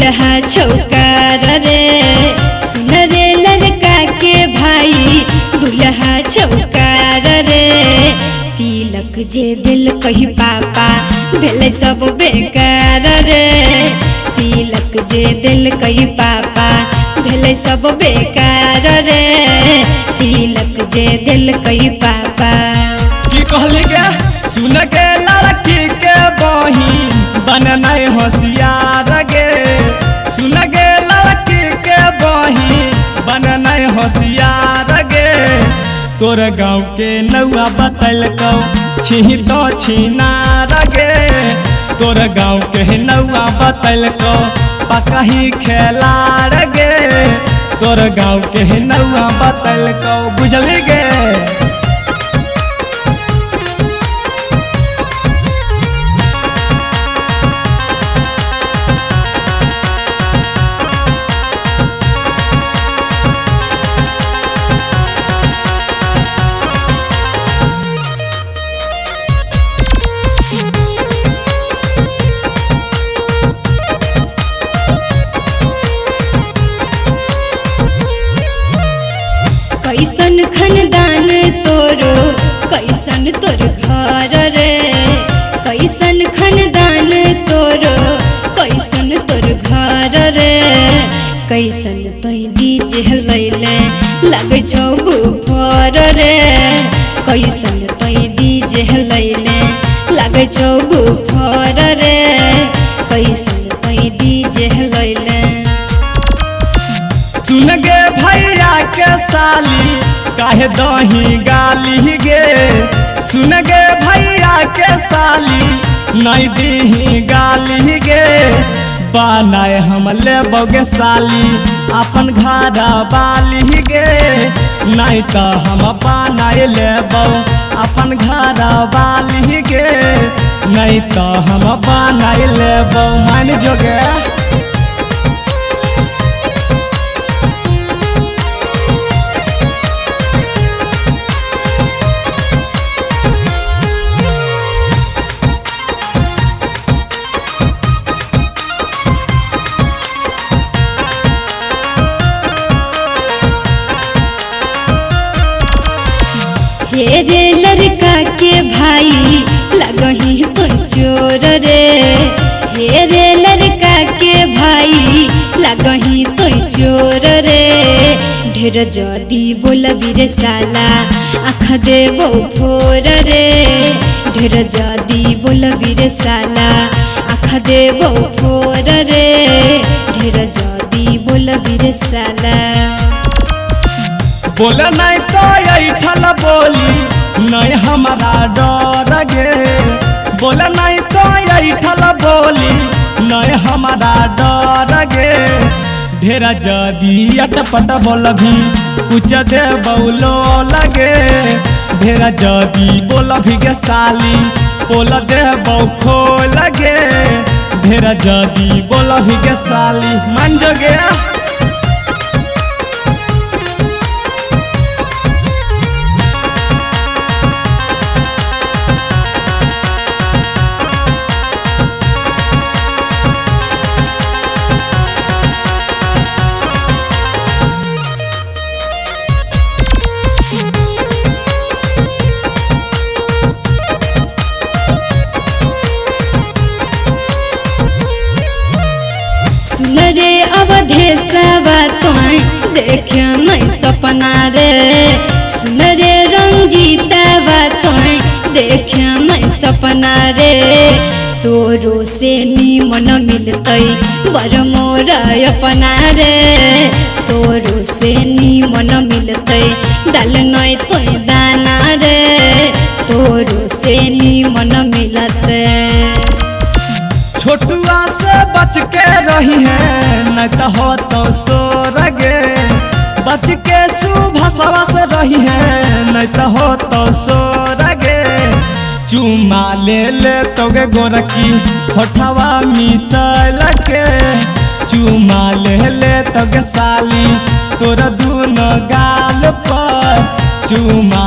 दुल्हा चौकार रे सुन रे लड़का के भाई दुल्हा चौकार रे तिलक जे दिल कही पापा भेले सब बेकार रे तिलक जे दिल कही पापा भेले सब बेकार रे तिलक जे दिल कही पापा की कहली के सुन के लड़की के बहिन बनना होशियार गे सुन गे लड़की के बहिन बनना होशियार गे तोर गाँव के नौआ बतलकौ छी तो छिनार गे तोर गाँव के नौआ बतलकौ पकही खेलार गे तोर गाँव के नौआ बतलकौ बुझली गे। कैसन खानदान तोरो कैसन तोर घर रे कैसन खानदान तोरो कैसन तोर घर रे कैसन तोय डीजे लैले लगे छौ बुफर रे कैसन तोय डीजे लैले लगे छौ बुफर रे कैसन तोय डीजे लैले सुन गे भैया के साली काहे दही गाली गे सुन गे भैया के साली नहीं दही गाली गे बनाए हम लेबोगे साली अपन घर बाली गे नहीं तो हम बनाए लेबो अपन घर बाली गे नहीं तो हम बनाए लेबो मान जोगे। हे रे लड़का के भाई लगही तो चोर रे हे रे लड़का के भाई लगही तो चोर रे ढेर जदी बोलबी रे साला आँख देबो फोर रे ढेर जदी बोलबी रे साला आँख देबो फोर रे ढेर जदी बोलबी रे साला बोल नहीं तो ऐठल बोली नहीं हमारा डर गे बोल नहीं तो ऐठल बोली नहीं हमारा डर गे ढेरा जदी अटपट बोलभी कुछ दे बौलो लगे ढेरा जदी बोलभी गे साली बोल दे बौखो लगे ढेरा जदी बोलभी गे साली मान जो गे। सुन रे अवधेशवा तोय देखे नहीं सपना रे सुन रे रंजीतवा तोय देखे नहीं सपना रे तोरो से निमन मिलतै बर मोर अपना रे तोरो से निमन मिलतै डाल नहीं तोय दाना रे तोरो से निमन मिलतै छोटुआ से बच के रही है नहीं तो हो तो सोर गे बच के सुभसवा से रही है नहीं तो हो तो सोर गे चुमा ले ले तो गे गोरकी होठवा मिसल के चुमा ले ले तो गे साली तोरा दूनो गाल पर चुमा